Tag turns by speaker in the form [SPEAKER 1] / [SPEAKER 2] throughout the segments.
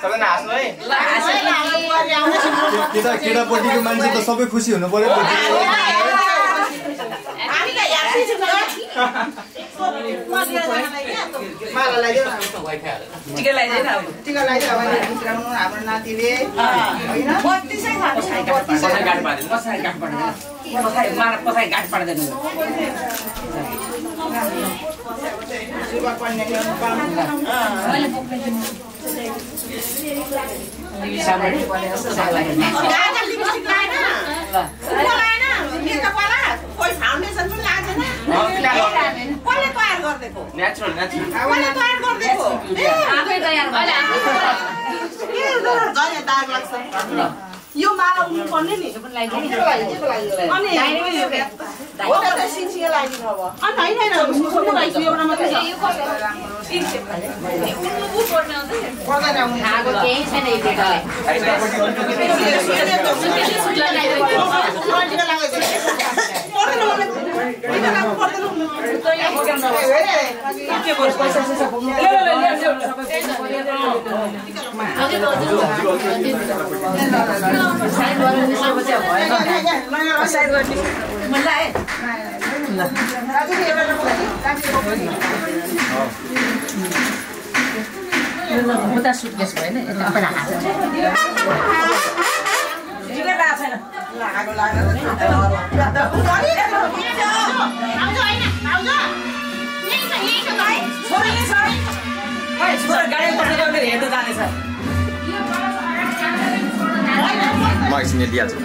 [SPEAKER 1] सबैजना हाँस्नु है
[SPEAKER 2] केटापट्टिको मान्छे त सबै खुसी हुनु पर्यो
[SPEAKER 3] हाम्रो नातिले यो माला उनी पर्ने नि
[SPEAKER 4] उता सुटकेस भएन यता पहिला
[SPEAKER 2] म एकछिन दिइहाल्छु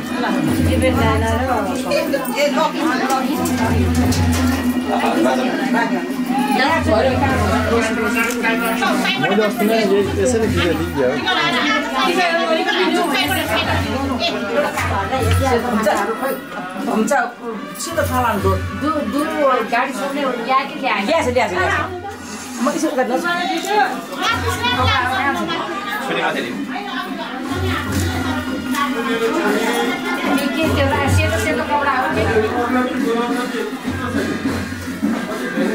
[SPEAKER 2] मैले अस्ति नै यसरी भिडियो दिइयो
[SPEAKER 4] हुन्छ सिधो थाला दूर गाडी छोड्ने या के ल्याछ म यसो गर्नुहोस् के सेतो सेतो कपडा हो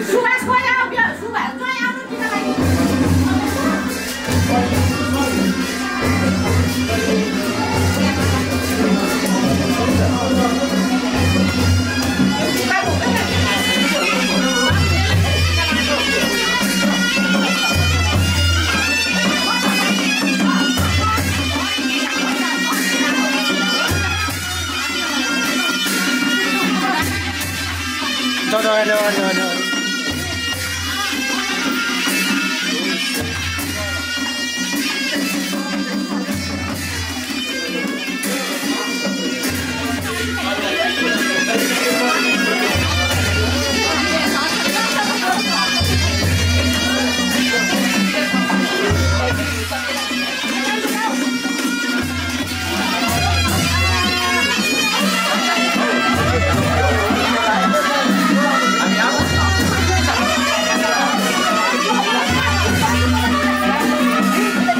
[SPEAKER 4] सुभाष कोही आयो सुभाष कोही आउनु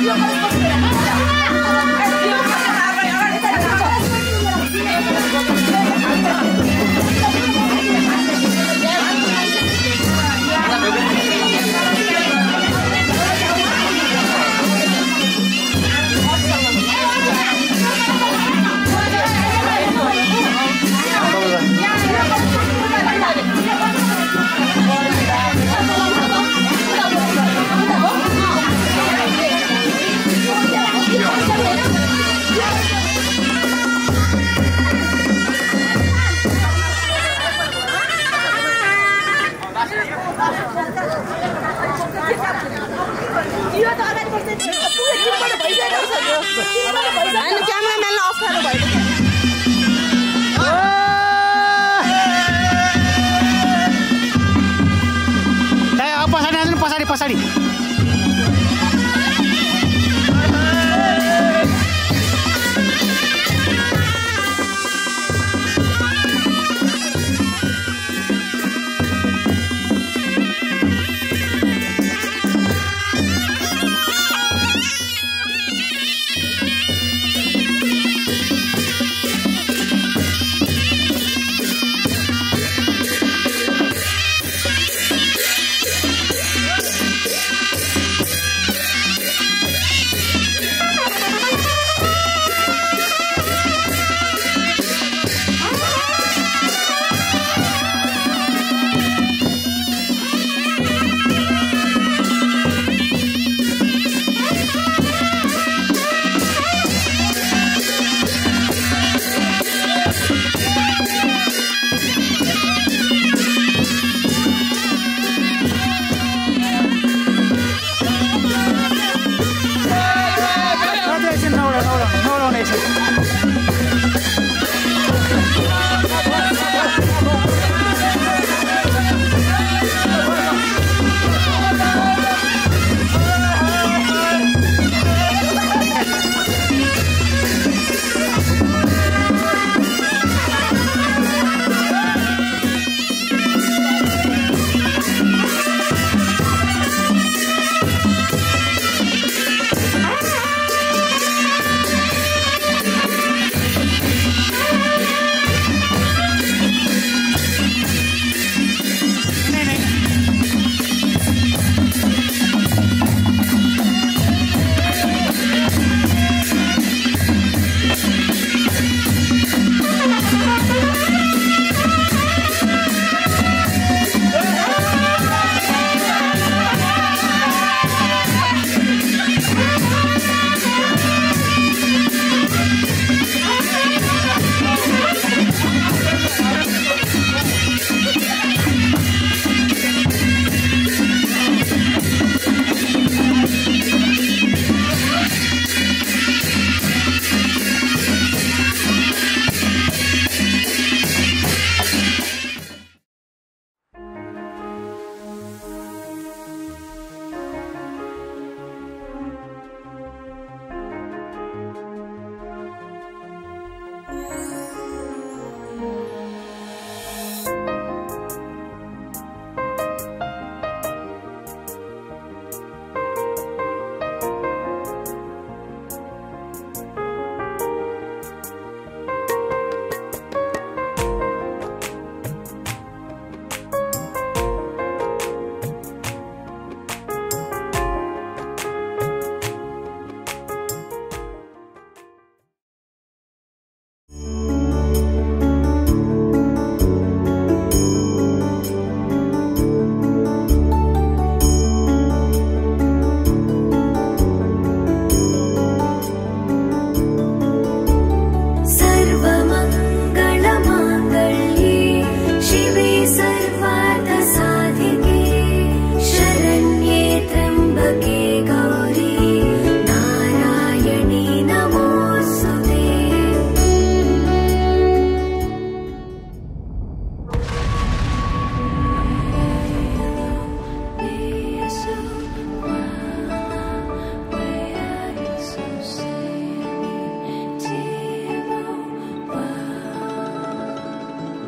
[SPEAKER 2] No.
[SPEAKER 5] पछाडि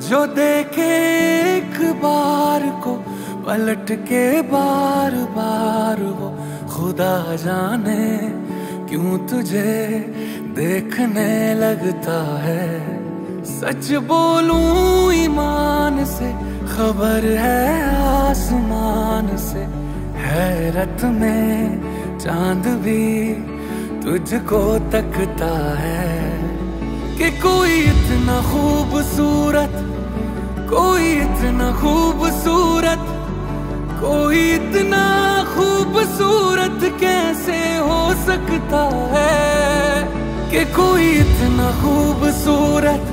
[SPEAKER 1] जो देखे एक बार को पलट के बार बार वो खुदा जाने क्यों तुझे देखने लगता है। सच बोलूं ईमान से खबर है आसमान से, हैरत में चांद भी तुझको तकता है कि कोई इतना खूबसूरत, कोई इतना खूबसूरत, कोई इतना खूबसूरत कैसे हो सकता है कि कोई इतना खूबसूरत,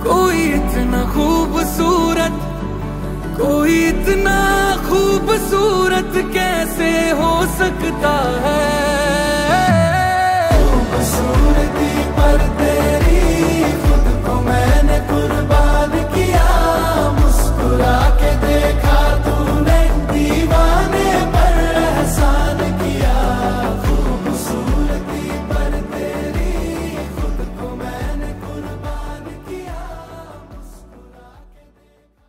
[SPEAKER 1] कोई इतना खूबसूरत, कोई इतना खूबसूरत कैसे हो सकता है। खूबसूरती पर तेरी खुद को मैंने कुर्बान किया, मुस्कुरा के देखा तूने दीवाने पर एहसान किया। खूबसूरती पर तेरी खुद को मैंने कुर्बान किया, मुस्कुरा के देखा।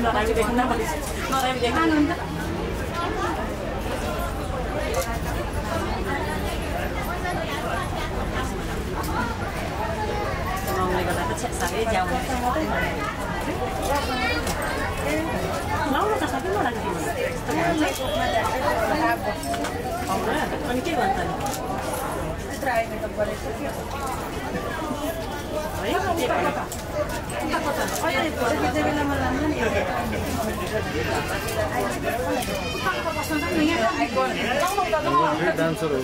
[SPEAKER 4] नरामी देख्न पनि नरामी देख्न मौले गर्दा त साह्रै जाउँ लाउन त सबै नराख्नु अनि के भन्छ नि
[SPEAKER 2] डान्सर हो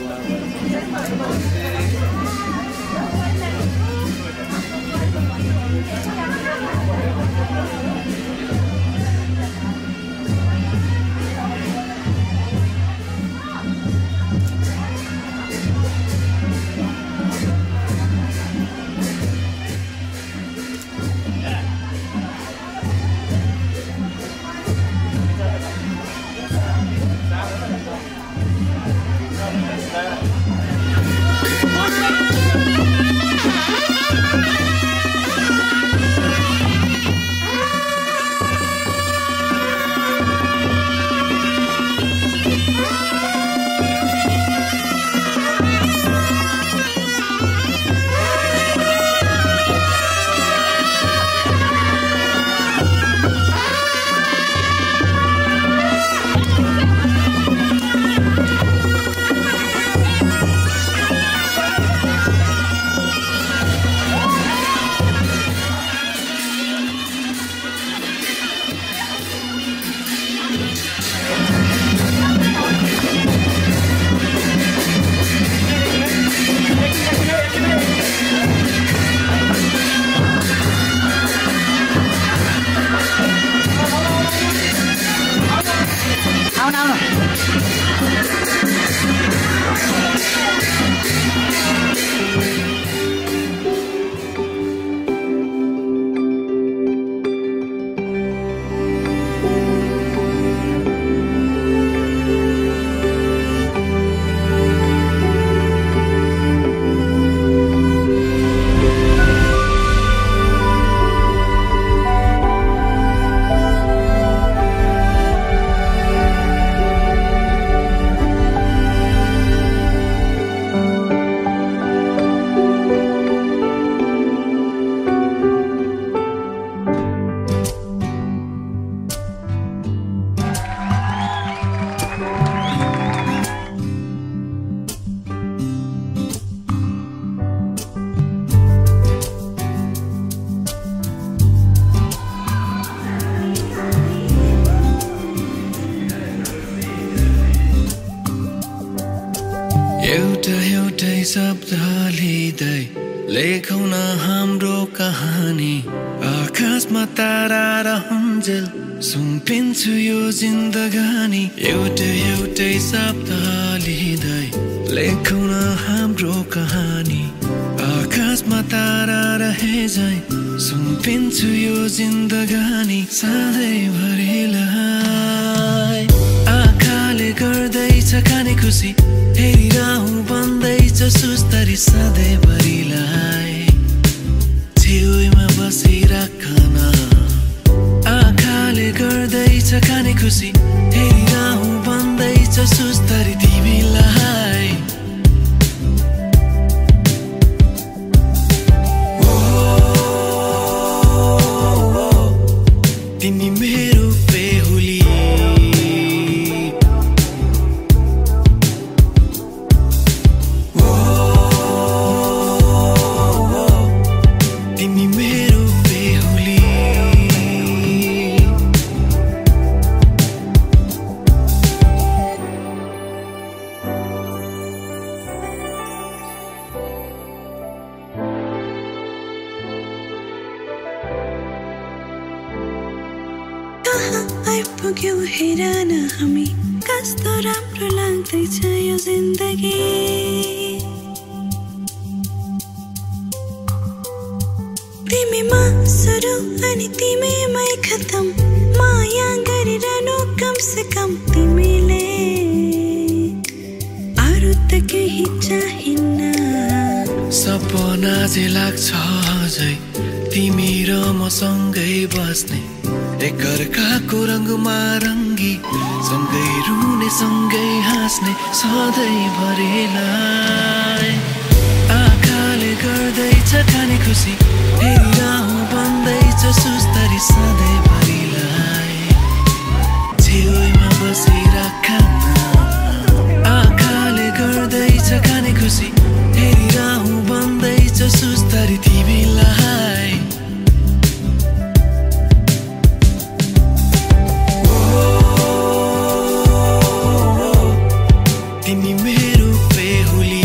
[SPEAKER 1] एउटै शब्द लिँदै लेखौँ न हाम्रो कहानी आकाशमा तारा रहन्जेल सुम्पिन्छु यो जिन्दगानी एउटै शब्द लिँदै लेखौँ न हाम्रो कहानी आकाशमा तारा रहे झै सुम्पिन्छु यो जिन्दगानी सधैँभरिलाई आँखाले गर्दैछ खाने खुसी हेरिरहँ भन्दैछ सुस्तरी सधैँभरिलाई छेउमा बसिराखन आँखाले गर्दैछ खाने खुसी हेरिरहँ भन्दैछ सुस्तरी तिमीलाई तिमी मेरो बेहुली तिमी मेरो बेहुली
[SPEAKER 5] आइपुग्यौ हेर न हामी कस्तो राम्रो लाग्दैछ यो जिन्दगी तिमीमा सुरु अनि तिमीमै खतम माया गरिरहनु कम से कम तिमीले अरू त केही चाहिन्न
[SPEAKER 1] सपना जे लाग्छ अझै तिमी र मसँगै बस्ने एकअर्काको रङमा रङ्गी सँगै रुने सँगै हाँस्ने सधैँभरिलाई आँखाले गर्दैछ खाने खुसी हेरिरहँ भन्दैछ सुस्तरी सधैँभरिलाई छेउमा बसिराख आँखाले गर्दैछ खाने खुसी हेरिरहँ भन्दैछ सुस्तरी तिमीलाई तिमी मेरो बेहुली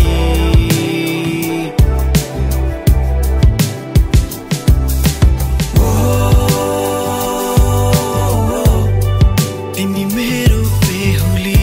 [SPEAKER 1] तिमी मेरो बेहुली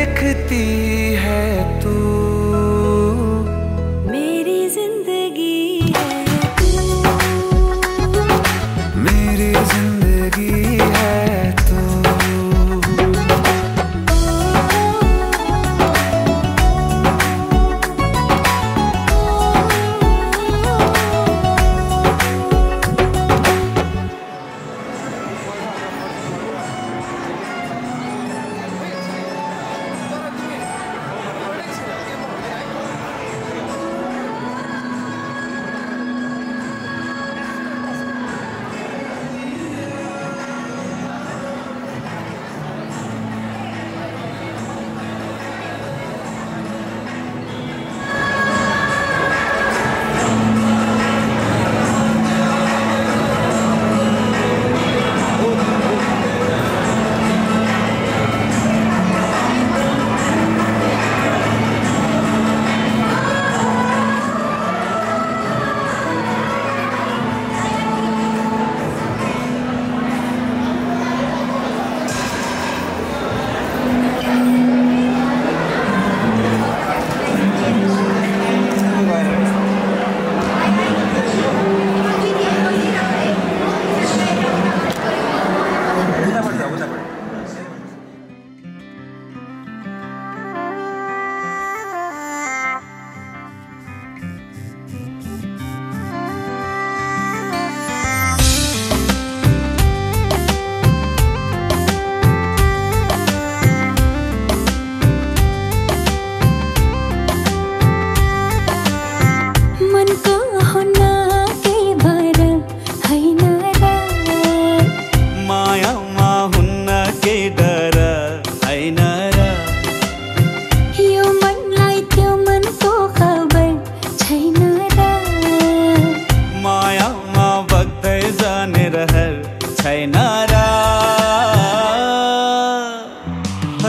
[SPEAKER 1] देखती है तू
[SPEAKER 5] मेरी जिंदगी है तू
[SPEAKER 1] मेरी जिंदगी है तू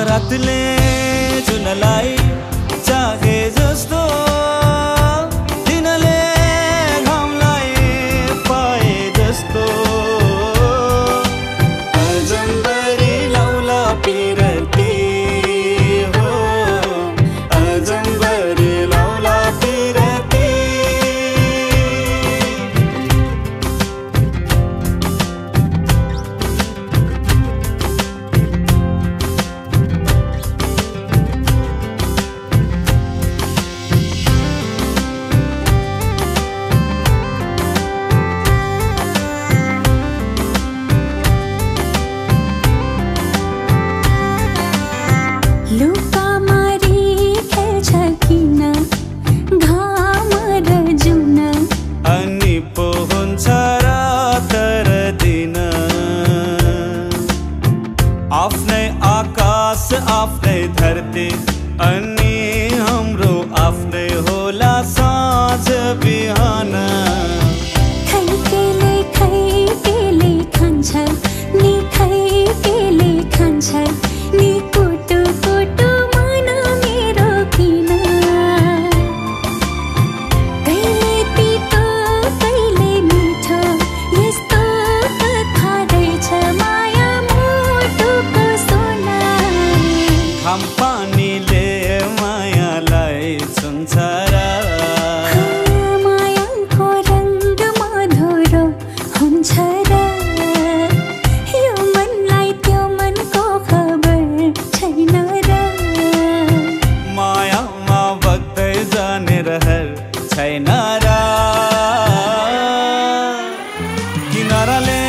[SPEAKER 1] रातले जुनलाई चाहे जस्तो दिनले घामलाई पाए जस्तो अजम्बरी लौला पिरती हो अजम्बरी लौला पिरती
[SPEAKER 5] लुका मारी खेल्छ किन घाम र जुन
[SPEAKER 1] अनि पो हुन्छ रात र दिन आफ्नै आकाश आफ्नै धरती अनि हाम्रो आफ्नै होला साँझ बिहान
[SPEAKER 5] खैकेले खान्छ नि खैकेले खान्छ नि कुटु कुटु मन मेरो किन कहिले तितो कहिले मिठो यस्तो कथा रहेछ माया मुटुको सोना
[SPEAKER 1] घाम पानीले मायालाई छुन्छ र
[SPEAKER 5] मायाको रङ्ग मधुरो हुन्छ र यो मनलाई त्यो मनको खबर छैन र
[SPEAKER 1] मायामा बग्दै जाने रहर छैन र किनाराले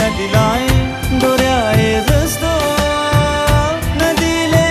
[SPEAKER 1] नदीलाई डोर्याए जस्तो नदीले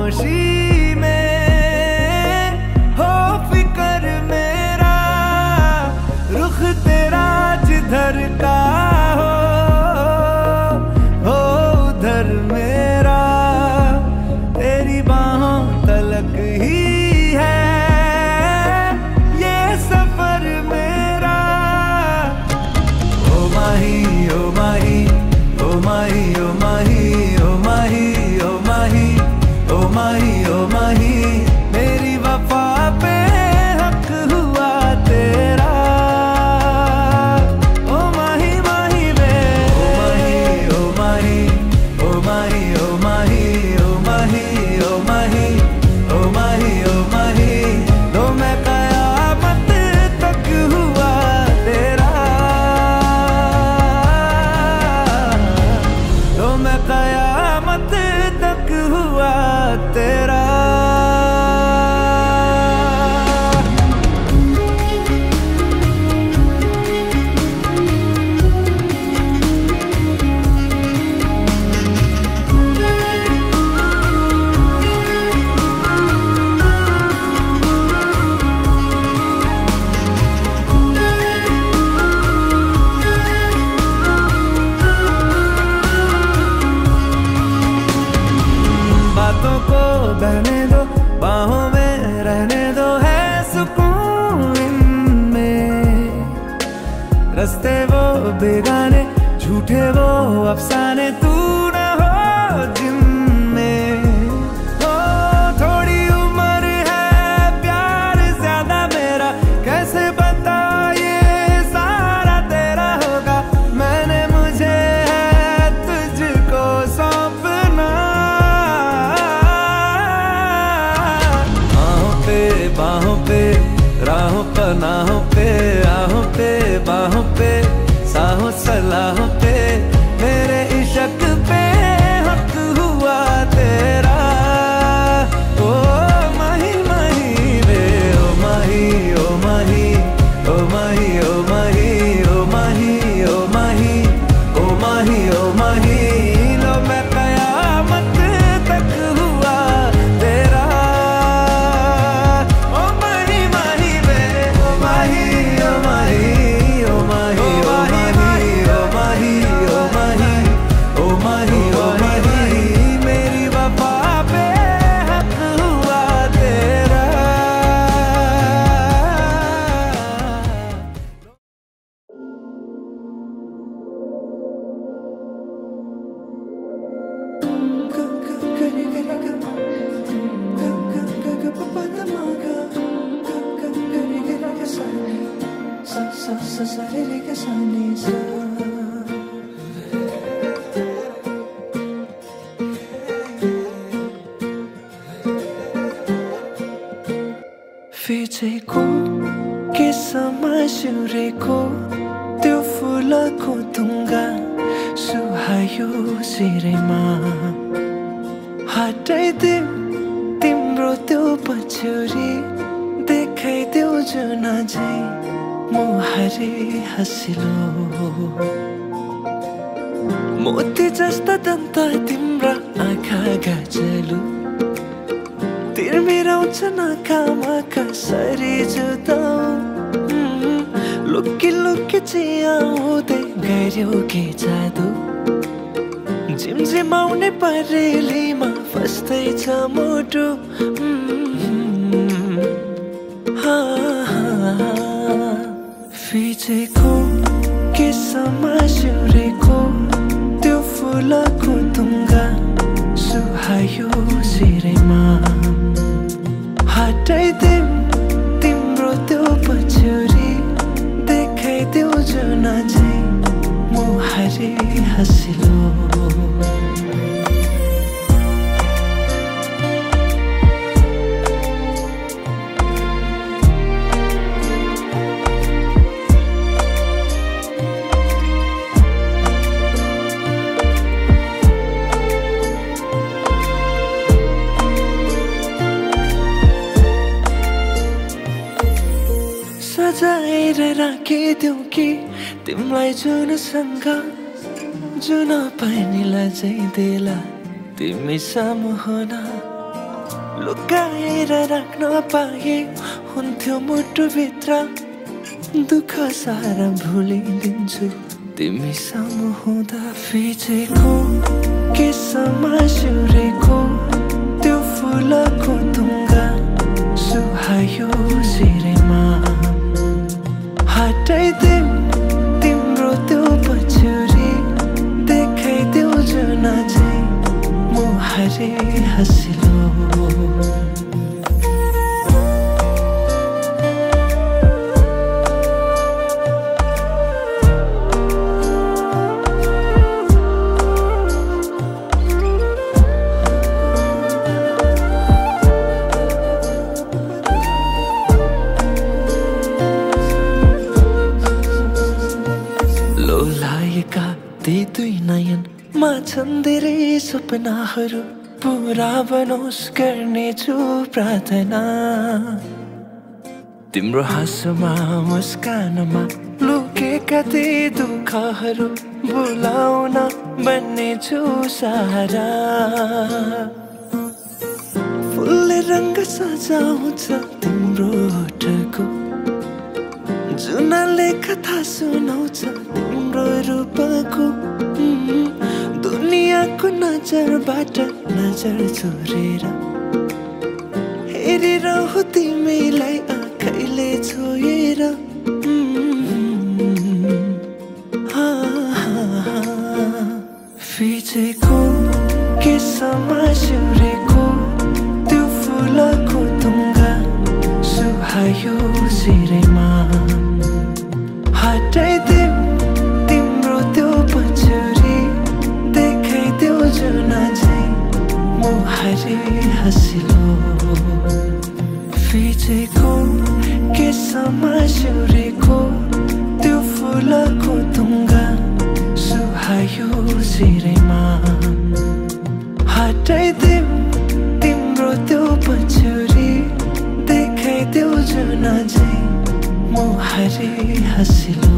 [SPEAKER 1] खामोशी में हो फिक्र मेरा, रुख तेरा जिधर का हो उधर मेरा, तेरी बाहों तलक ही है ये सफर मेरा। ओ माही ओ माही ओ माही ओ माही ओ माही ओ माही ओ माही ओ माही, मेरी वफा पे हक हुआ तेरा। ओ माही माही वे ओ माही ओ माही ओ माही ओ माही ओ माही ओ माही ओ माही ओ माही, तो मैं कयामत तक हुआ तेरा, तो मैं कयामत तक हुआ तेरा। बातों को बहने दो, बाहों में रहने दो, है सुकून इनमें। रस्ते वो बेगाने, झूठे वो अफसाने, तू न हो जिनमें। हो थोड़ी उम्र है, प्यार ज्यादा मेरा, कैसे बता ये सारा तेरा होगा। मैंने मुझे है तुझको सौंपना, बाहों पे राहों पनाहों पे, आहों पे बाहों पे, साहों सलाहों पे, मेरे इश्क पे हक हुआ तेरा। ओ माही माही वे ओ माही ओ माही ओ माही ओ माही ओ माही ओ माही ओ माही ओ माही, लो मैं कयामत तक हुआ तेरा। ओ माही माही वे ओ माही ओ माही ओ माही ओ माही ओ माही ओ माही ओ माही ओ माही, मेरी वफा पे हक हुआ तेरा।
[SPEAKER 6] फिचेको केसमा सिउरेको त्यो फुलको तुङ्गा सुहायो शिरमा, हटाइदेऊ तिम्रो त्यो पछ्यौरी, देखाइदेऊ जुन झै मुहारी हँसिलो। मोती जस्ता दन्त तिम्रा आँखा गजलु, तिर्मिराउँछ नाकामा कसरी जुदाउ। लुकी लुकी चियाउँदै गऱ्यौ के जादु, झिमझिमाउने परेलीमा फस्दैछ मुटु। फिचेको केसमा सिउरेको त्यो फुलको तुङ्गा सुहायो शिरमा, हटाइदेऊ तिम्रो त्यो पछ्यौरी, देखाइदेऊ जुन झै मुहारी हँसिलो। सजाएर राखिदेऊ कि तिमीलाई जुनसँग, जुन पानीलाई चाहिँ देला तिमी सामु हुन। लुकाएर राख्न पाए हुन्थ्यो मुटुभित्र दुःख सारा भुलिदिन्छु तिमी सामु हुँदा फिचेको केसमा सिउरेको त्यो फुलको तुङ्गा सुहायो सिरेमा हटाइदेऊ तिम्रो त्यो पछ्यौरी देखाइदेऊ जुन चाहिँ मुहारी हँसिलो ती दुई नयनमा छन् धेरै सपनाहरू पुरा बनोस् गर्नेछु प्रार्थना तिम्रो हाँसोमा मुस्कानमा लुकेका ती दुःखहरू भुलाउन बन्नेछु सहारा फुलले रङ्ग सजाउँछ तिम्रो ओठको जुनले कथा सुनाउँछ तिम्रो रूपको दुनियाँको नजरबाट नजर चोरेर हेरिरहु तिमीलाई आँखैले छोएर फिचेको केसमा सिउरेको त्यो फुलको तुङ्गा सुहायो सिरेमा हटाइदेऊ तिम्रो त्यो पछ्यौरी देखाइदेऊ जुन चाहिँ मुहारी हँसिलो फिचेको केसमा सिउरेको त्यो फुलको तुङ्गा सुहायो सिरेमा हटाइदेऊ तिम्रो त्यो पछ्यौरी देखाइदेऊ जुन चाहिँ मुहारी हँसिलो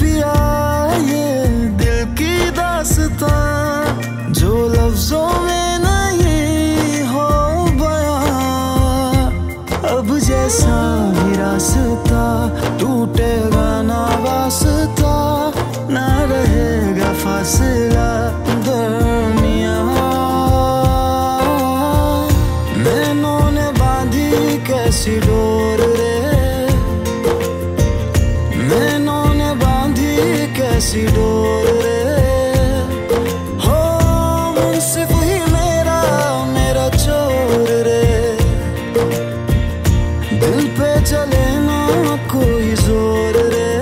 [SPEAKER 6] पिया ये दिल की दास्तां जो लफ्जों में नहीं हो बयां। अब जैसा ही रास्ता टूटेगा ना वास्ता, ना रहेगा फासला दरमियां। नैनों ने बांधी कैसी डोर रे, नैनों ने बांधी कैसी डोर रे। हो मुंसिफ ही मेरा मेरा चोर रे, दिल पे चले ना कोई जोर रे।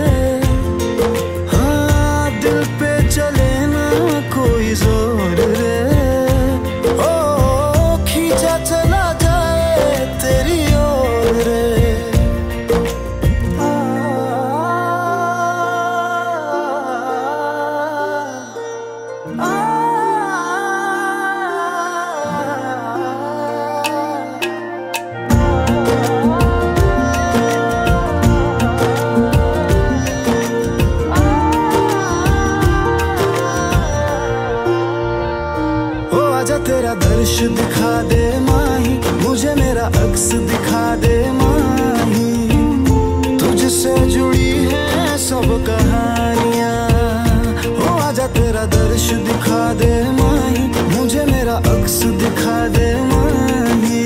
[SPEAKER 6] हाँ दिल पे चले ना कोई जोर रे। ओ खींचा चला जाए तेरी ओर रे। तेरा दर्श दिखा दे माही, मुझे मेरा अक्स दिखा दे माही। तुझसे जुड़ी है सब कहानियां। हो आजा तेरा दर्श दिखा दे माही, मुझे मेरा अक्स दिखा दे माही।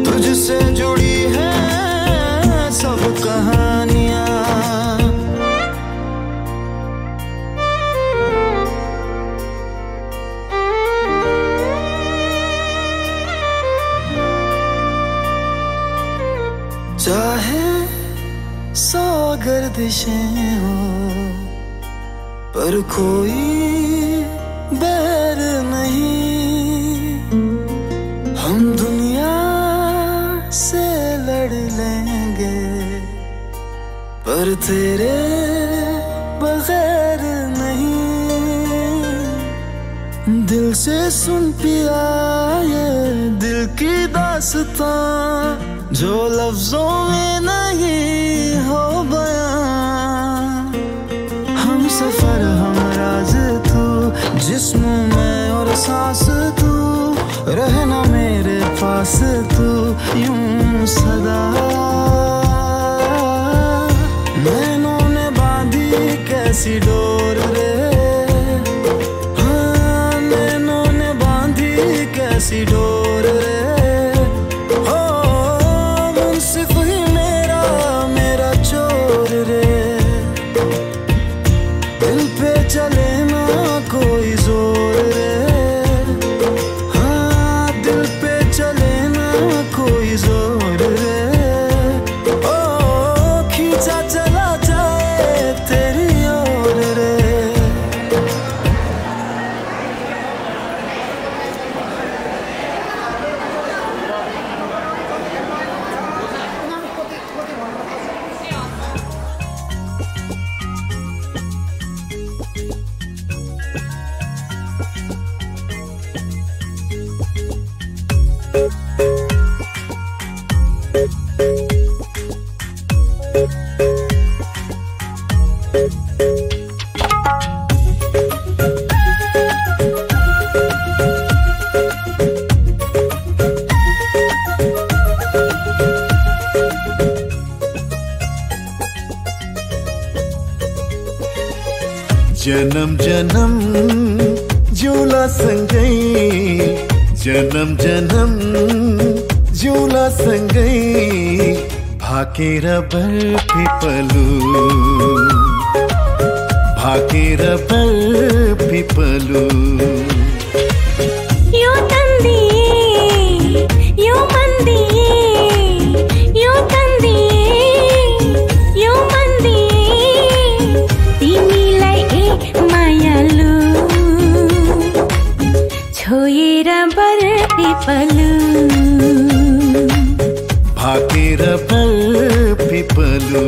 [SPEAKER 6] तुझसे जुड़ी है सब कहानियां। चाहे सौ गर्दिशें हो पर कोई बैर नहीं। हम दुनिया से लड़ लेंगे पर तेरे बगैर नहीं। दिल से सुन पिया ये दिल की दास्तां जो लफ्जों में नहीं हो बयां। हम सफर हम राज तू, जिस्म में और सांस तू, रहना मेरे पास तू यूं सदा। नैनों ने बांधी कैसी डोर रे, हाँ नैनों ने बांधी कैसी डोर रे। चले ना कोई जोर रे। हाँ दिल पे चले ना कोई जोर रे। ओ खींचा चला जाए तेरी ओर रे।
[SPEAKER 7] जन्म जन्म झूला संगई, जन्म जन्म झूला संगई। भाके रबर पिपलू, भाके रबर पिपलू।
[SPEAKER 5] यो तंदी यो मंदी, यो तंदी यो मंदी। तिमीलाई एक मायालु छोएर बर पिपलु।
[SPEAKER 7] भाके रबर पिपलू।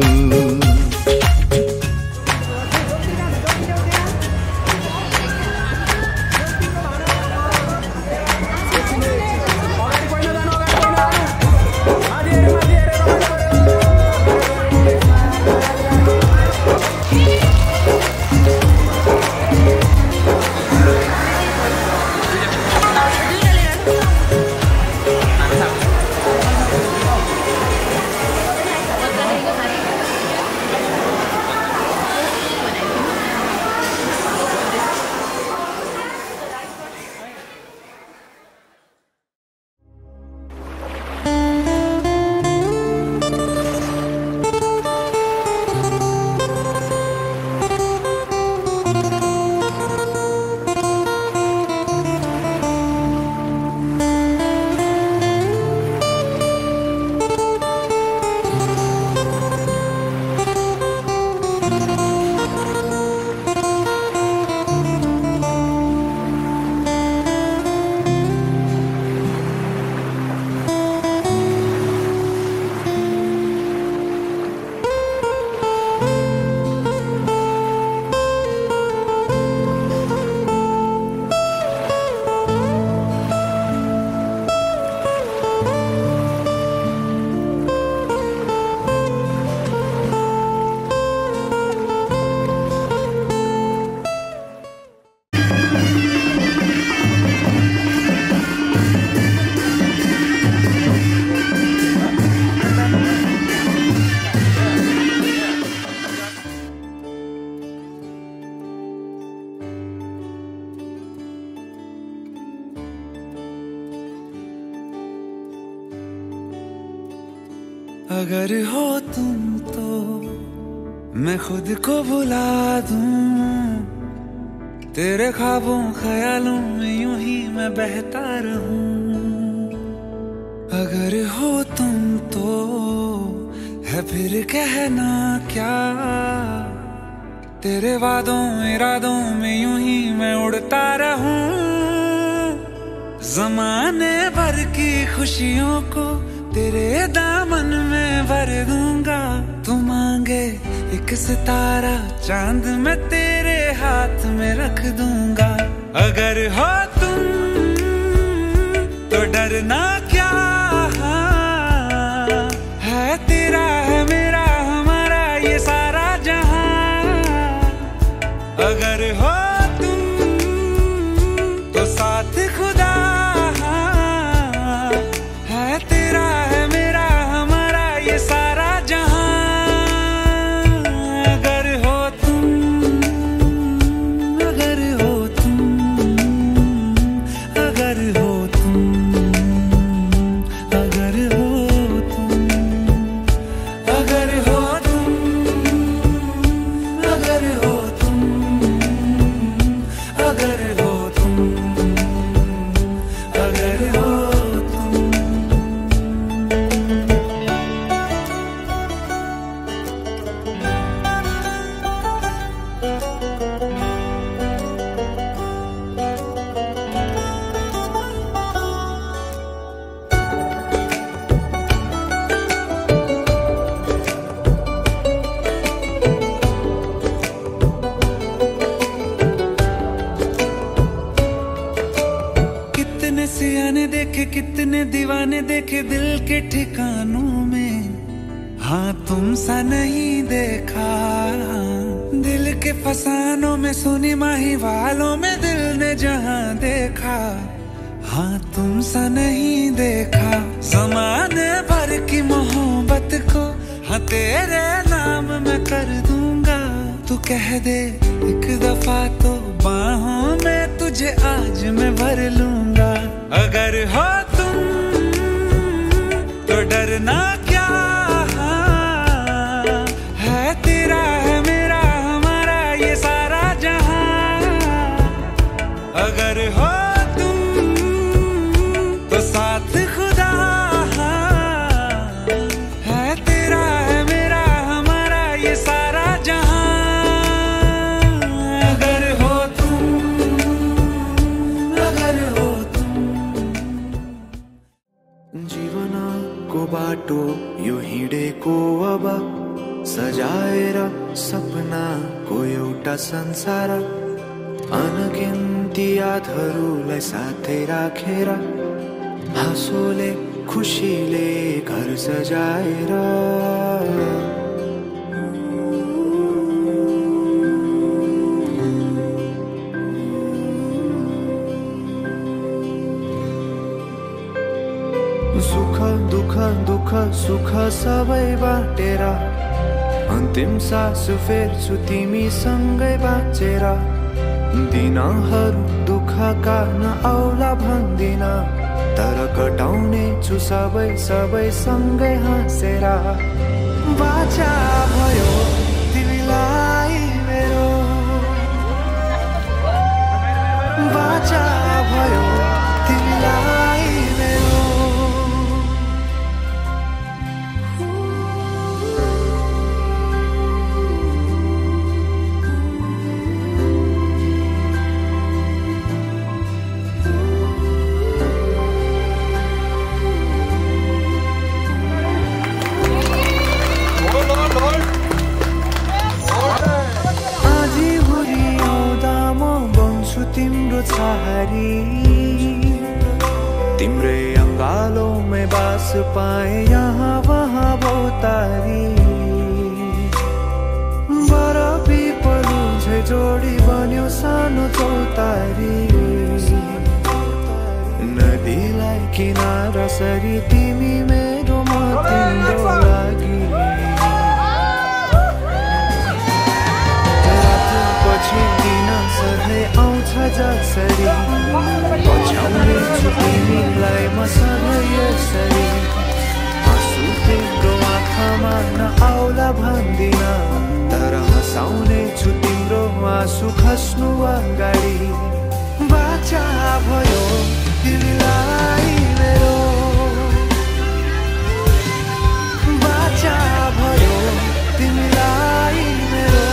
[SPEAKER 1] अगर हो तुम तो मैं खुद को भुला दूं, तेरे ख्वाबों ख्यालों में यूं ही मैं बहता रहूं। अगर हो तुम तो है फिर कहना क्या, तेरे वादों इरादों में यूं ही मैं उड़ता रहूं। ज़माने भर की खुशियों को तेरे दामन में भर दूंगा। तू मांगे एक सितारा चांद मैं तेरे हाथ में रख दूंगा। अगर हो तुम तो डरना क्या, है तेरा है मेरा हमारा ये सारा जहां। अगर हो तुम तो साथ खुदा, है तेरा है मेरा हमारा ये सारा जहां। अगर हो तुम, अगर हो तुम, अगर हो तुम, अगर हो तुम, अगर हो तुम, अगर हो तुम, अगर हो तुम, अगर हो तुम। कितने सियाने देखे कितने दीवाने देखे दिल के ठिकानों में, हाँ तुम सा नहीं देखा। दिल के फसानों में सुनी माही वालों में दिल ने जहां देखा, हाँ तुम सा नहीं देखा। ज़माने भर की मोहब्बत को हाँ तेरे नाम मैं कर दूंगा। तू कह दे एक दफा तो बाहों में तुझे आज मैं भर लूंगा। अगर हो तुम तो डरना क्या, है तेरा है मेरा हमारा ये सारा जहां। अगर हो तुम तो साथ खुदा, है तेरा है मेरा हमारा ये सारा जहां। अगर हो तुम, अगर हो तुम।
[SPEAKER 6] जीवनको बाटो यो हिँडेको अब सजाएर सपनाको एउटा संसार। अनगिन्ती यादहरूलाई साथै राखेर हाँसोले खुसीले घर सजाएर। सुख दुख दुख सुख सबै बाटेर अन्तिम सास फेर्छु तिमीसँगै बाँचेर। दिनहरू दुःखका नआउला भन्दिन, तर कटाउने छु सबै सबै सँगै हाँसेर। बाचा भयो तिमीलाई मेरो, बाचा भयो तिमीलाई मेरो। तिम्रो छहारी तिम्रै अङ्गालोमै बास पाए यहाँ वहाँ भौतारी। बर पिपलु झै जोडी बन्यो सानो चौतारी। नदीलाई किनारा सरी तिमी मेरो म तिम्रो लागि। पछि दिन सधैँ आउँछ जसरी, पछ्याउने छु तिमीलाई म सधैँ यसरी। आँसु तिम्रो
[SPEAKER 1] भन्दिन तर हँसाउने छु तिम्रो आँसु खस्नु अगाडि बाचा भयो तिमीलाई मेरो बाचा भयो तिमीलाई मेरो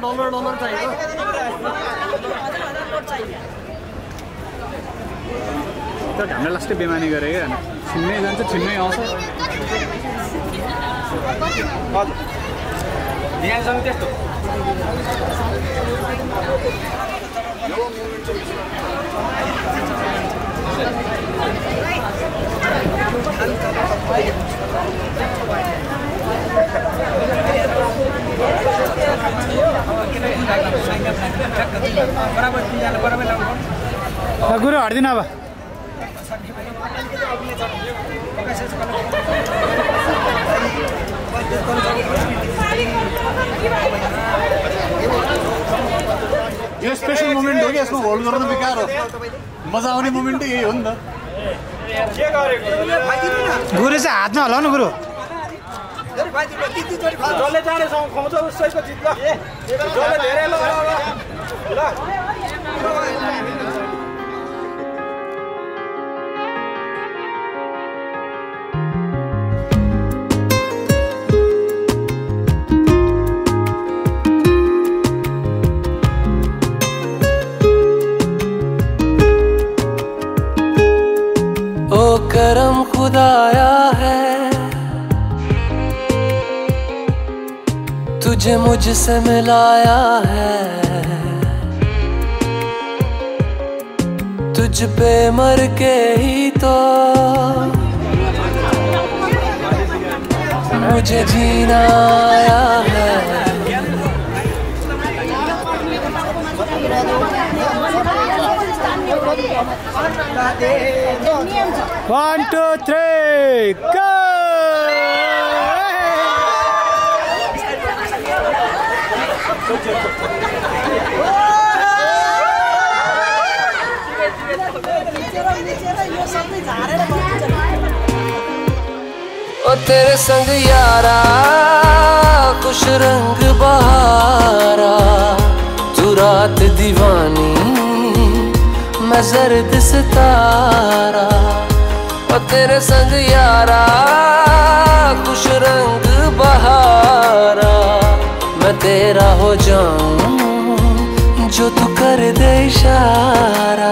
[SPEAKER 2] $1,000 चाहिएको तर हामीले लास्टै बेमानी गरे क्या छिन्नै जान्छ छिन्नै आउँछ यहाँसँग त्यस्तो गुरु हट्दिन अब यो स्पेशल मोमेन्ट हो कि यसमा होल्ड गर्नु बेकार हो मजा आउने मोमेन्ट यही हो नि त गुरु चाहिँ हातमा हलाउनु गुरु जसले जानेसँग खुवाउँछ उसैको जित ल जसले धेरै ल
[SPEAKER 1] ओ करम खुदाया है तुझे मुझसे मिलाया है तुझ पे मर के ही तो मुझे जीना आया है
[SPEAKER 2] 1, 2, 3, go!
[SPEAKER 1] ओ तेरे संग यारा खुश रंग बहारा तू रात दीवानी मैं जर्द सितारा ओ तेरे संग यारा खुश रंग बहारा मैं तेरा हो जाऊं जो तू कर दे इशारा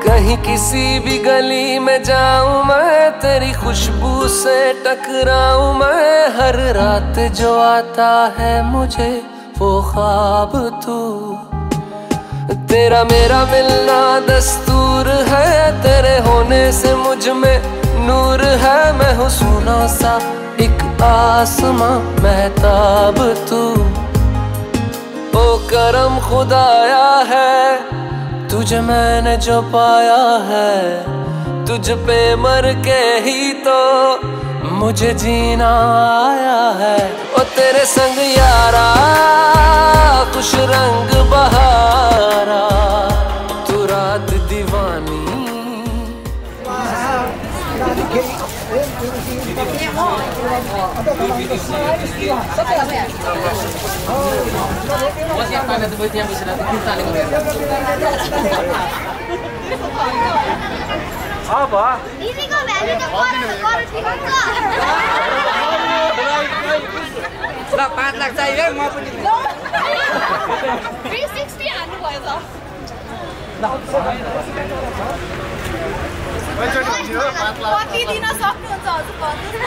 [SPEAKER 1] कहीं किसी भी गली में जाऊं मैं तेरी खुशबू से टकराऊं मैं हर रात जो आता है मुझे वो ख्वाब तू तेरा मेरा मिलना दस्तूर है तेरे होने से मुझ में नूर है मैं हूँ सोना सा एक आसमां महताब तू ओ करम खुदाया है तुझे मैंने जो पाया है तुझ पे मर के ही तो मुझे जीना आया है ओ तेरे संग यारा खुश रंग बहारा तू रात दीवानी
[SPEAKER 8] अब दिदीको भ्यालु त करोड दिनुहुन्छ
[SPEAKER 4] ल 5 लाख चाहियो म पनि
[SPEAKER 8] 360 हान्नु भयो त कति दिन सक्नुहुन्छ हजुर भन्नुहोस् न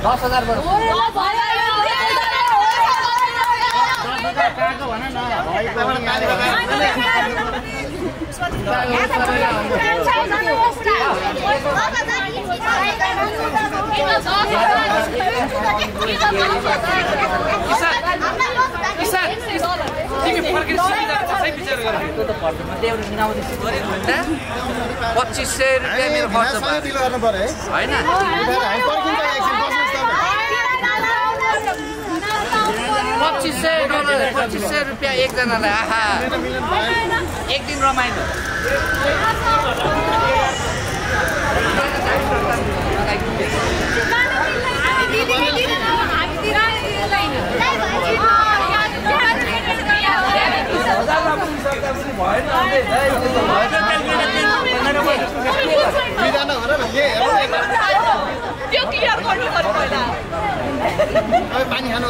[SPEAKER 4] 10,000 बरु मेरो खर्च होइन 2500 रुपियाँ एकजनालाई आहा एक दिन रमाइलो
[SPEAKER 8] त्यो क्लियर गर्नु पर्यो पहिला
[SPEAKER 2] पानी खानु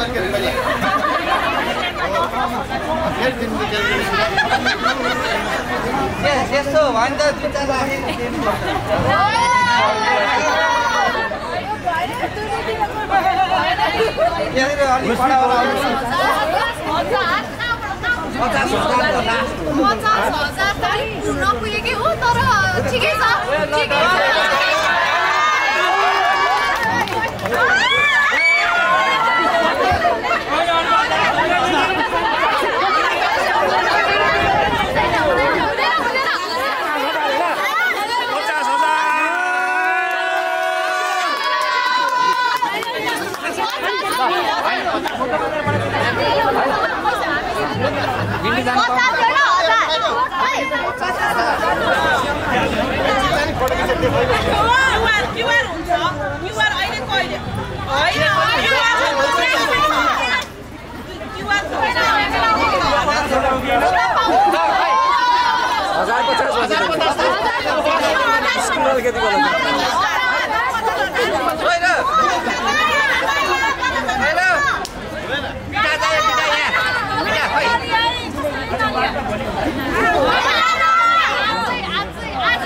[SPEAKER 4] त्यस्तो भयो नि त 2-4 लाख
[SPEAKER 8] नपुगेकै हो तर ठिकै छ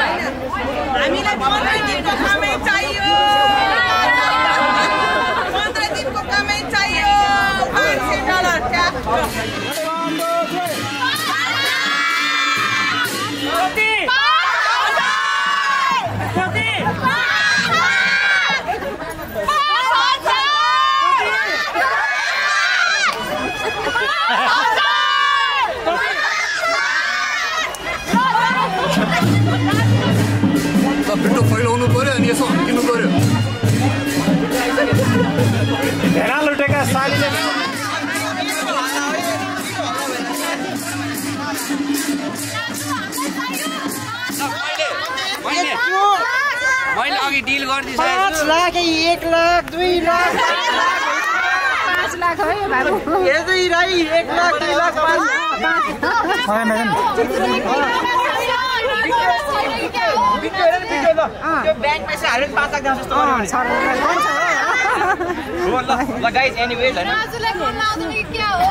[SPEAKER 8] हामीलाई 15 दिनको कमाइ चाहियो 15 दिनको कमाइ चाहियो $500 ट्याक्स
[SPEAKER 4] पिटो फैलाउनु पर्यो अनि यसो हम्किनु पर्यो
[SPEAKER 2] भेडा लुटेका सालीले
[SPEAKER 4] मैले अघि डिल गरिदिएँ
[SPEAKER 9] 5 लाख 1 लाख 2 लाख 5 लाख हो बाबु यदि राई 1 लाख 2 लाख 5
[SPEAKER 4] त्यो ब्याङ्क पैसा हालेर 5 लाख दाम जस्तो ल गाइस एनीवेज हैन
[SPEAKER 8] माजुलाई फोन लाउँदैन कि के हो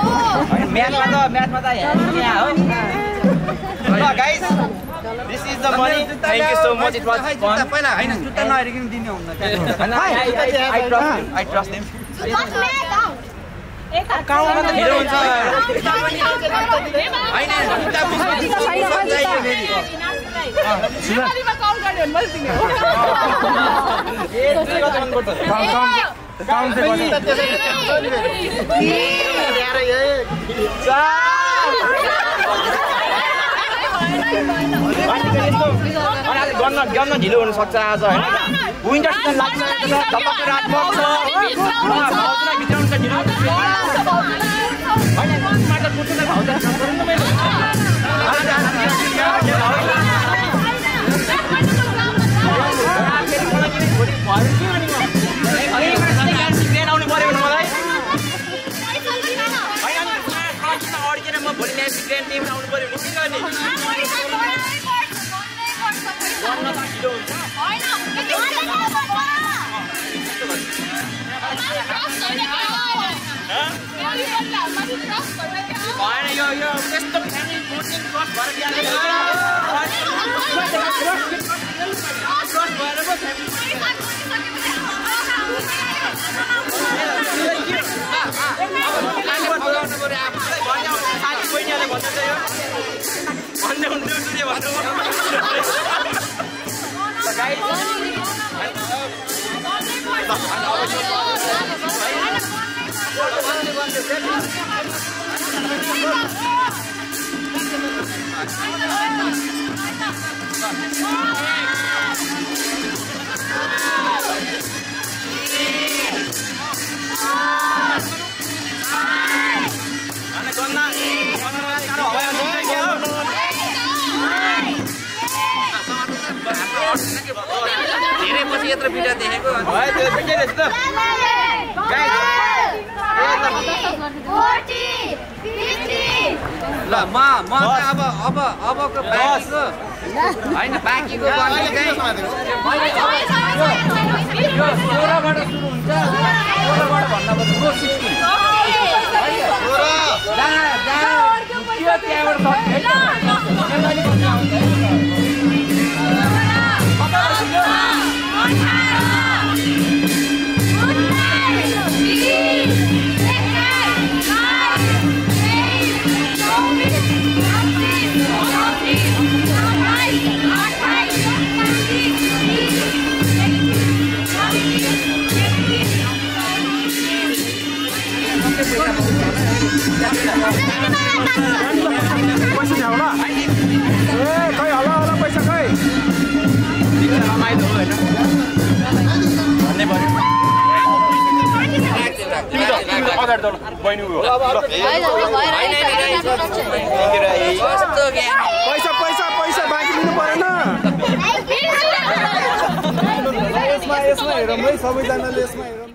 [SPEAKER 4] म्याथमा त यहाँ हो ल guys this is the money thank you so much it was fun पहिला हैन जुत्ता नहेरिकन दिने हुन्न हैन आई ट्रस्ट देम
[SPEAKER 9] काउन्ट
[SPEAKER 4] ढिलो हुन्छ हैन जुत्ता
[SPEAKER 3] नेपालीमा काउन्ट गर्ने भने मैले दिने हो
[SPEAKER 2] काउन्ट
[SPEAKER 4] गर्न ढिलो हुन सक्छ आज हैन विन्टर सिजन लागिसकेको छ, धपक्क रात पर्छ। भाउजूलाई भित्राउनु छ ढिलो। होइन टमाटर कुट्नु भाउजूलाई काम गर्नु न मैले। आउनु पर्यो भने मलाई अड्केर म भोलि म्याच ग्रान्ड टिम आउनु पर्यो भने के गर्ने? भएन यो त्यस्तो फ्यामिली प्रोटिन क्रस भएर धेरै पछि यत्रो भिडियो देखेको ल म अबको बाँकीको होइन बाँकीको गर्ने चाहिँ 16बाट सुरु हुन्छ 16बाट भन्दा पनि 16
[SPEAKER 10] पैसा छ होला ए खै होला पैसा खै
[SPEAKER 4] रमाइलो हो हैन भन्ने पर्यो
[SPEAKER 10] अगाडि दल बहिनी हो पैसा बाँकी दिनु परेन यसमा हेरौँ है सबैजनाले यसमा हेरौँ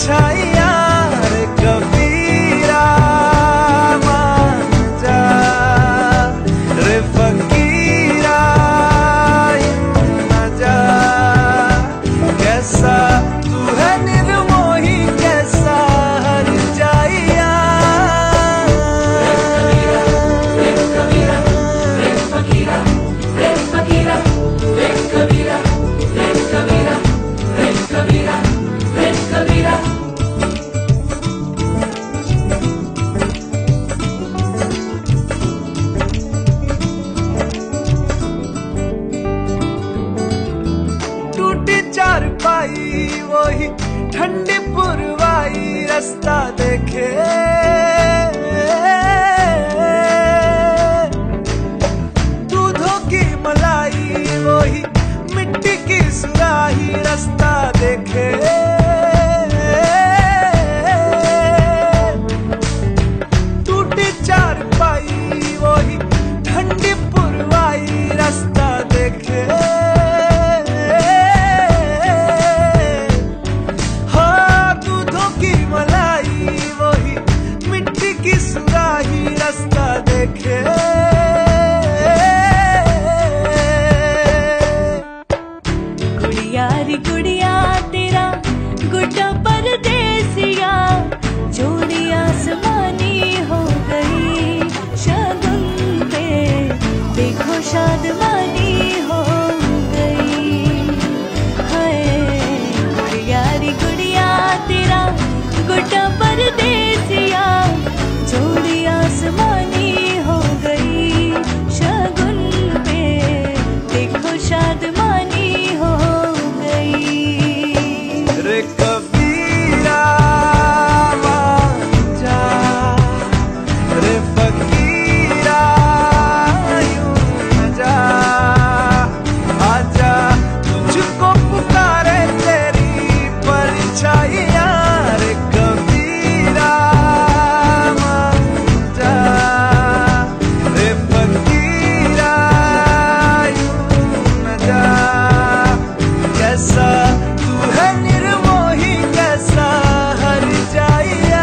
[SPEAKER 6] छाया रे कबीरा की सुराही रास्ता देखे।
[SPEAKER 5] गुड़िया रे गुड़िया तेरा गुड्डा परदेसिया, जोड़ी आसमानी हो गई शगुन पे, देखो शादमानी हो गई। हाय गुड़िया रे गुड़िया तेरा गुड्डा परदेसिया, जोड़ी आसमानी हो गई शगुन पे, देखो शादमानी हो गई।
[SPEAKER 6] रे कबीरा जा, रे फकीरा यूं न जा, आजा तुझको पुकारे तेरी परछाइयाँ। रे कबीरा जा, रे फकीरा यूं न जा, कैसा तू है निर्मोही कैसा हर जाइया।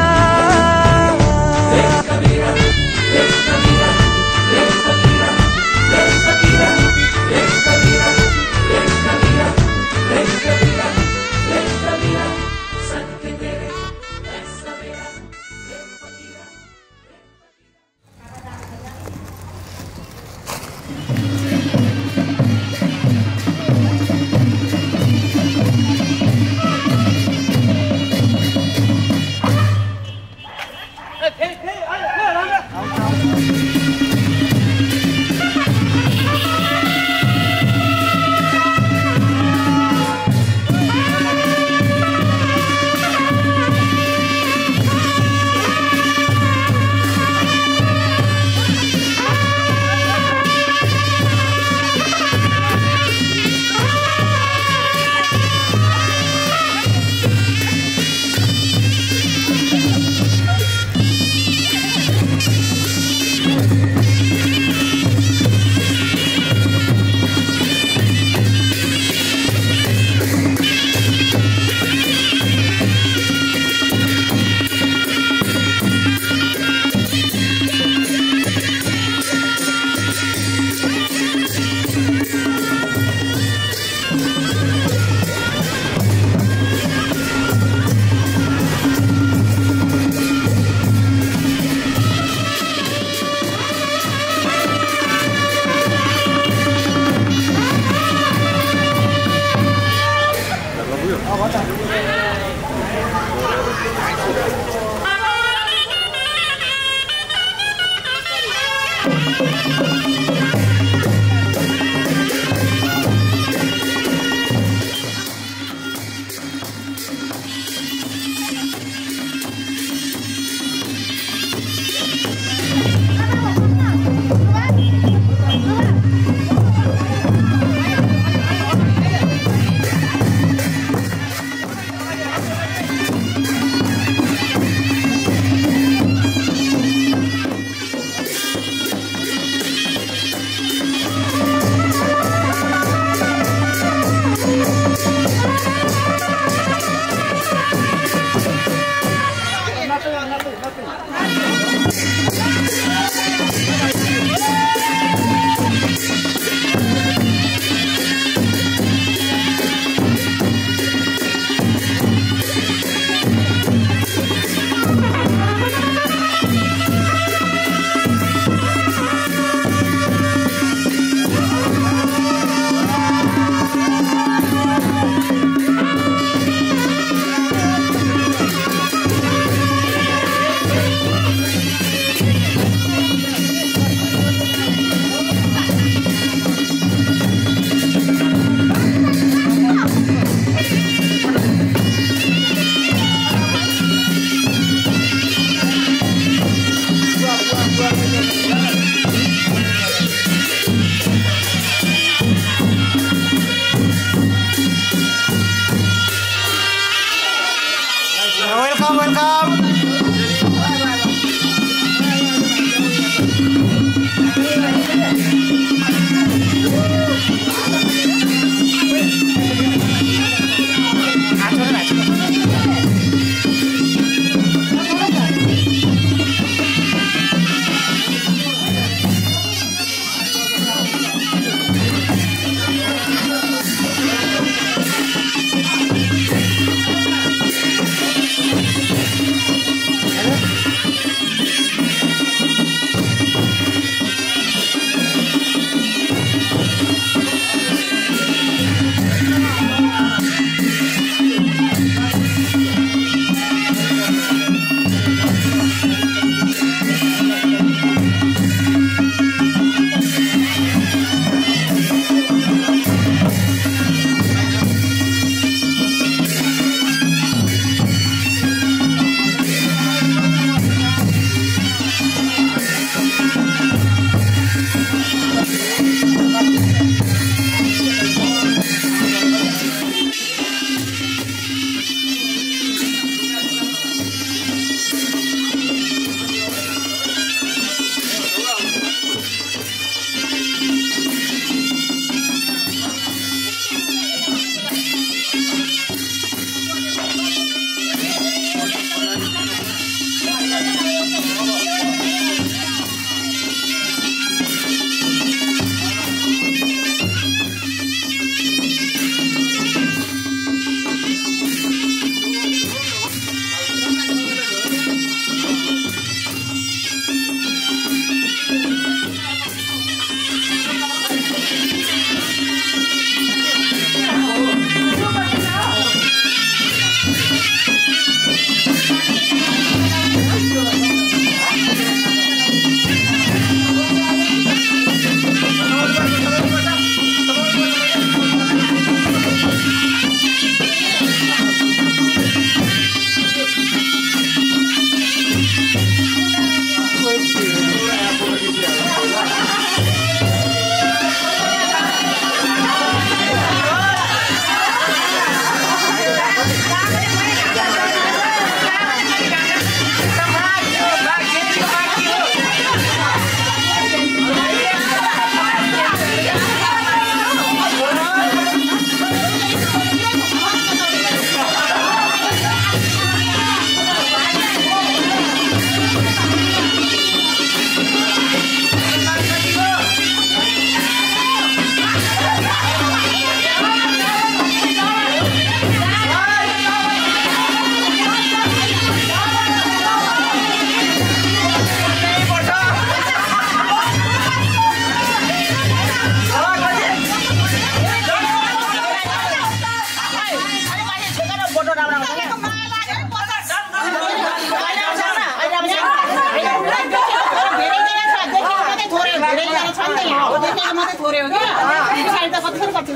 [SPEAKER 3] पत्थर पत्थर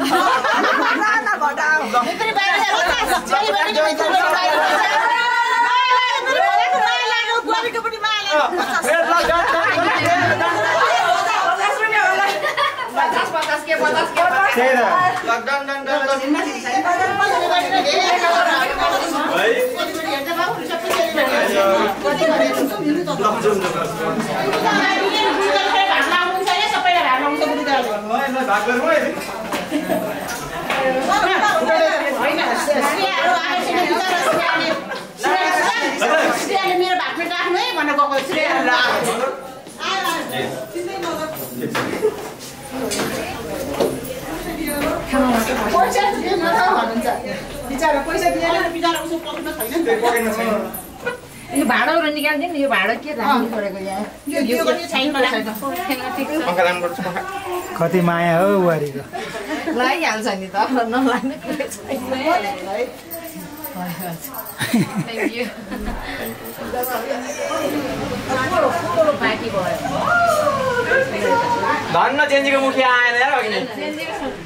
[SPEAKER 8] ना घटा
[SPEAKER 3] इतनी बाहर चली बैठी मेरो भाग्ने राख्नु है भनेर गएको पैसा दिएन भन्नुहुन्छ बिचारा पैसा दिएन बिचारा उसको पकेटमा छैन
[SPEAKER 9] यो भाडाहरू निकाल्दिनु नि यो भाडा के राख्नु परेको यहाँ
[SPEAKER 3] यो पनि छैन
[SPEAKER 11] कति माया हो बुहारीको
[SPEAKER 9] लागिहाल्छ नि त नलाग्ने कुरै छैन बाँकी भयो
[SPEAKER 4] धन्न चेन्जीको मुखिया आएन यार अघि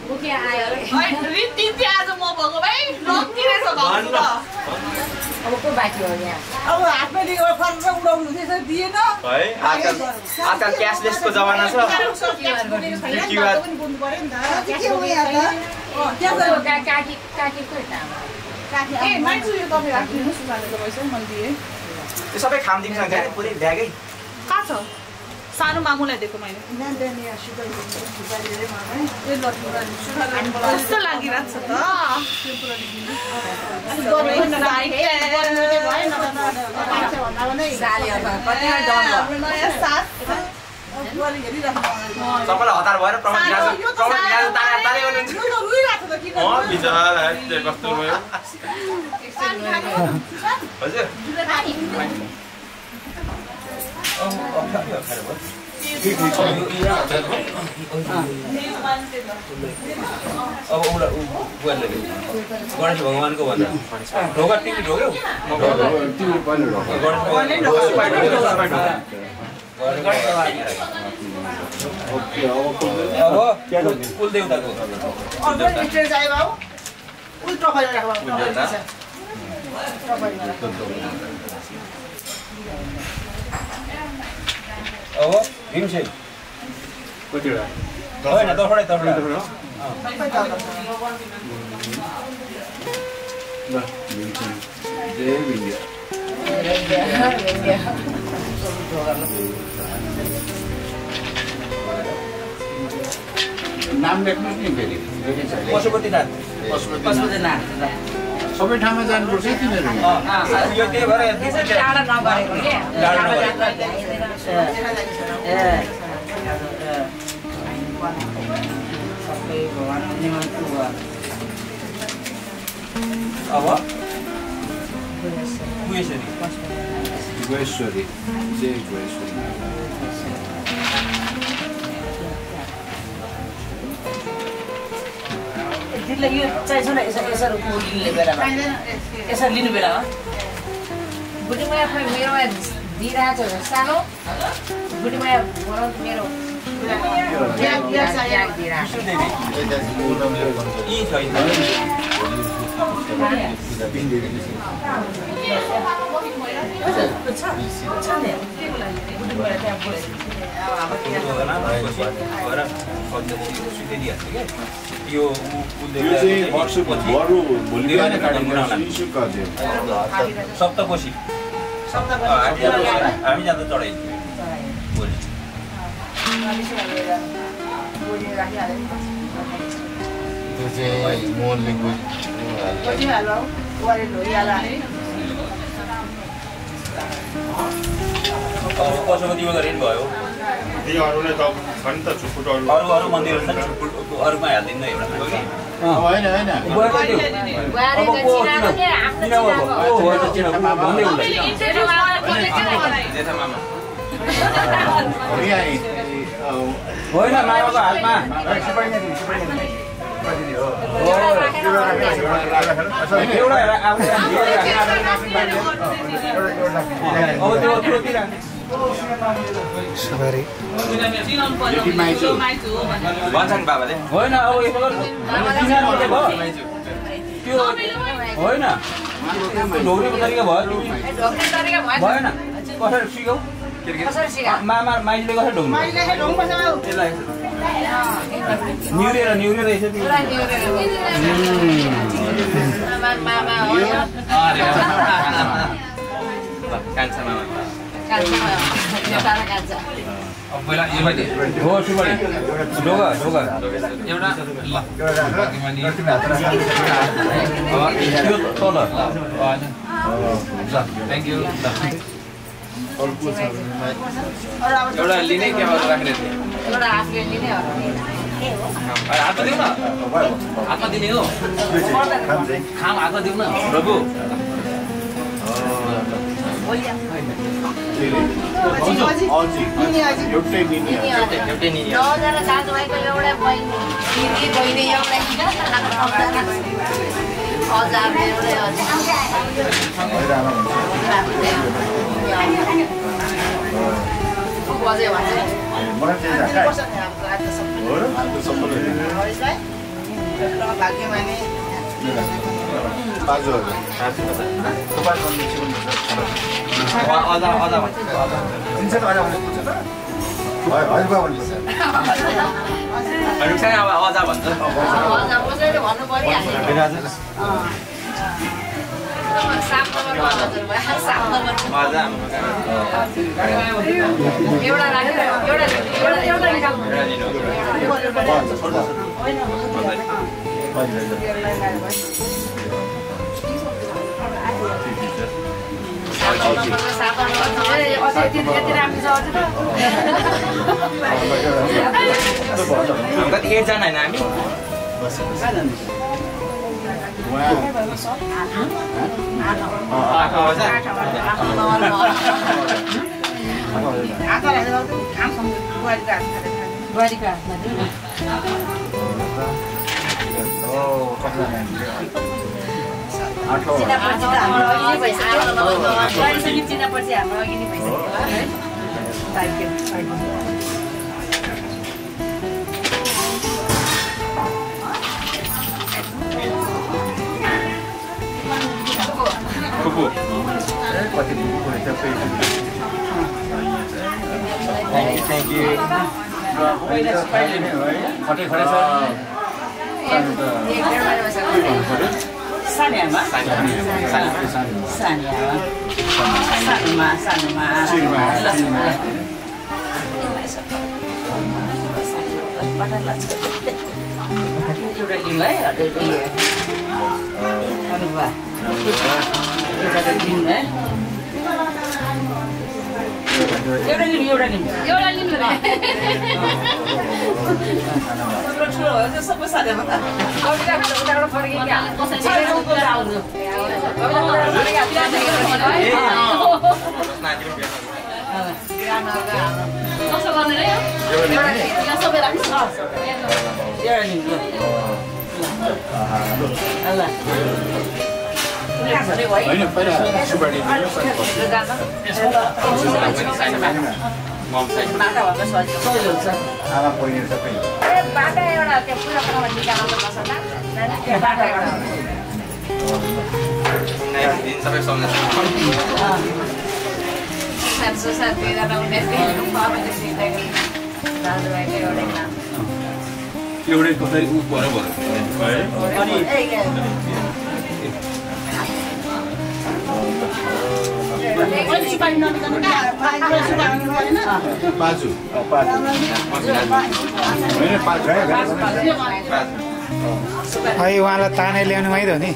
[SPEAKER 9] मुखिया आयो
[SPEAKER 3] रीति आज म भएको भाइ रक्तिरहेछ भन्नु त
[SPEAKER 9] अब को बाँकी हो यहाँ
[SPEAKER 8] अब हातमा लिएर फर्केर उडाउनु त्यसो दिएन
[SPEAKER 4] है आजकल क्यासलेसको जमाना छ
[SPEAKER 9] काकी
[SPEAKER 3] ए मान्छे यो तपाईँ राखिदिनु सुनालेको पैसा मैले दिएँ
[SPEAKER 4] त्यो सबै खामदिङ सँग पुरै ब्यागै
[SPEAKER 3] कहाँ छ सानो मामुलाई दिएको मैले कस्तो लागिरहेको छ त
[SPEAKER 4] सबैलाई हतार भएर प्रमोद तारे गर्नुहुन्छ कस्तो भयो हजुर
[SPEAKER 12] अब गणेश भगवानको भन्दा ढोका टिकट ढोक्यौ अब कुल देउताको अब भीमसेन होइन तर्फडै
[SPEAKER 2] नाम लेख्नुहोस् नि फेरि
[SPEAKER 12] पशुपतिनाथ
[SPEAKER 2] सबै ठाउँमा जानुपर्छ तिनीहरू
[SPEAKER 12] यो त्यही भएर
[SPEAKER 9] टाढा नगरेको के
[SPEAKER 12] अब
[SPEAKER 2] गोएश्वरी जय गोएश्वरी
[SPEAKER 9] यो चाहिँ छ न यसरी लिने बेलामा यसरी लिनु बेलामा बुढीमाया खै मेरोमा दिइरहेको छ सानो बुढीमाया बनाउँछु मेरो
[SPEAKER 12] यो सप्तकोशी हामी जाँदा चढाइदियो भोलि पशुपतिमा गरेर भयो अरू मन्दिरहरू छन् अरूमा हालिदिनु एउटा होइन मामाको हातमा
[SPEAKER 11] सुपारी
[SPEAKER 12] भन्छन् बाबाले होइन अब यसो गर्नु त्यो होइन ढोग्रेको तरिका भयो भएन कसरी सिकौ मामा माइजले कसरी ढोग्नु निहुरेर यसो कान्छा मामा हो सुपारी ढोगा एउटा थ्याङ्क यू एउटा लिने के राख्ने हातमा दिउँ न हातमा दिने हो खाम हातमा दिउँ न रघु
[SPEAKER 2] एउटै निनी
[SPEAKER 9] नौजना दाजुभाइको एउटा बहिनी एउटा
[SPEAKER 12] कति 8 जना हैन हामी Thank you.
[SPEAKER 11] अहिले उहाँलाई ताने ल्याउनु भइद नि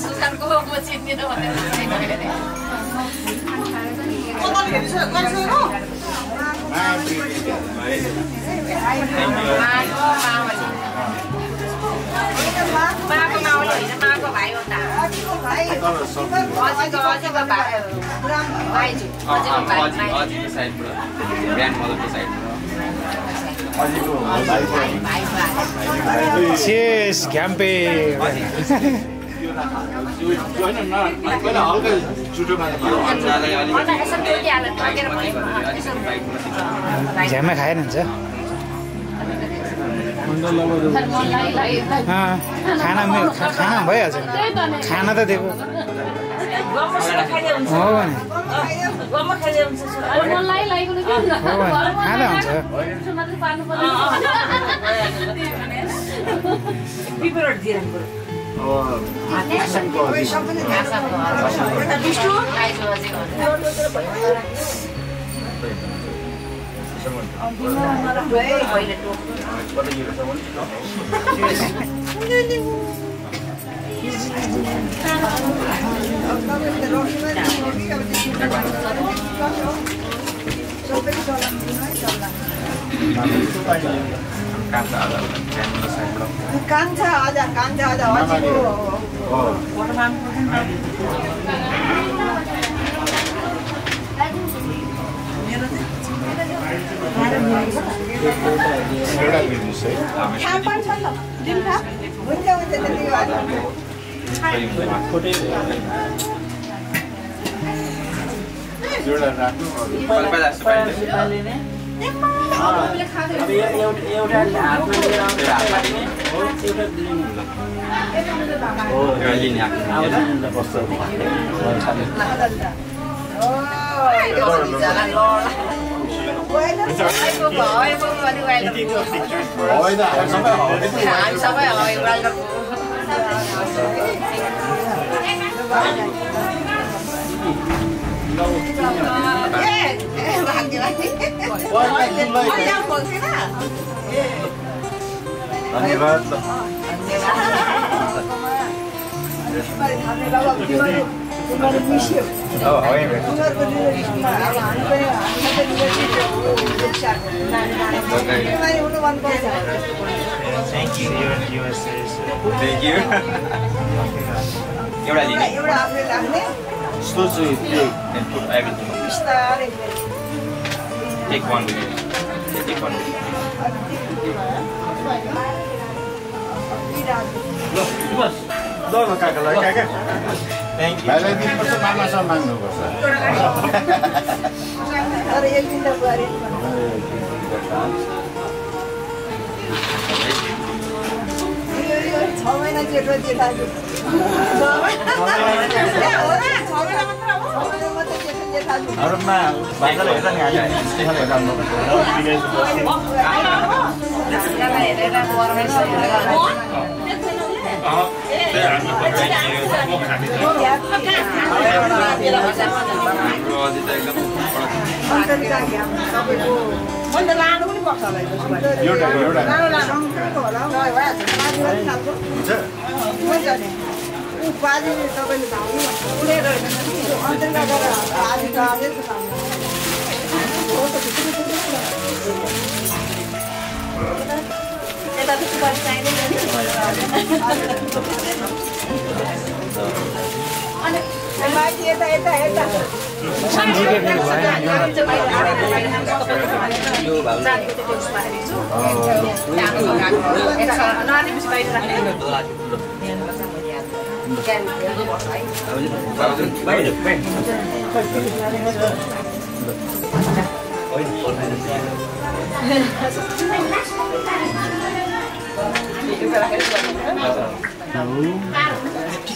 [SPEAKER 9] सुसानको म चिन्दिनँ भनेर माको माउले होइन माको भाइ हो त अझैको भाइ अझैको भाइ
[SPEAKER 12] अझैको साइडबाट ग्रान्ड मदरको साइडबाट
[SPEAKER 11] शेष घ्याम्पे झ्याम्मै खाएन हुन्छ खाना भइहाल्छ खाना त दिएको हो भने खाँदा हुन्छ
[SPEAKER 8] कान्छा आजा
[SPEAKER 12] Take one with you. Take one with you. Thank you.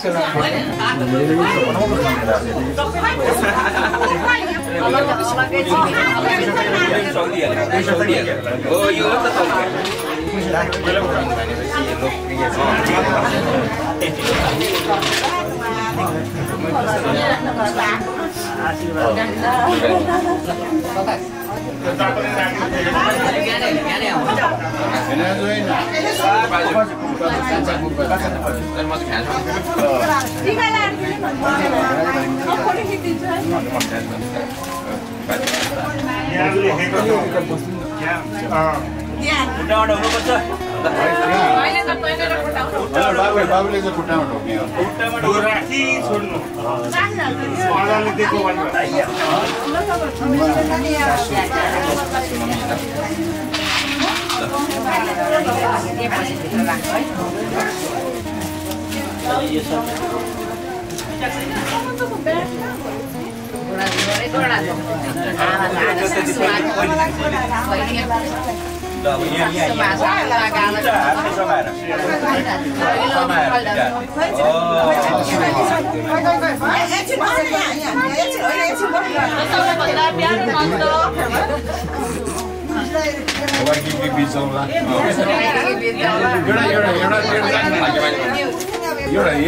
[SPEAKER 2] बाबुले चाहिँ खुट्टामा ठोक्यो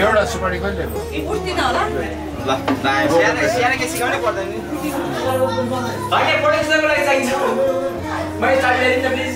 [SPEAKER 2] एउटा सुपारी कहिले
[SPEAKER 4] ल स्याहार के सिकाउनै पर्दैन नि हैन प्रोडक्सनको लागि चाहिन्छ मैले चाबी ल्याइदिन्छ प्लिज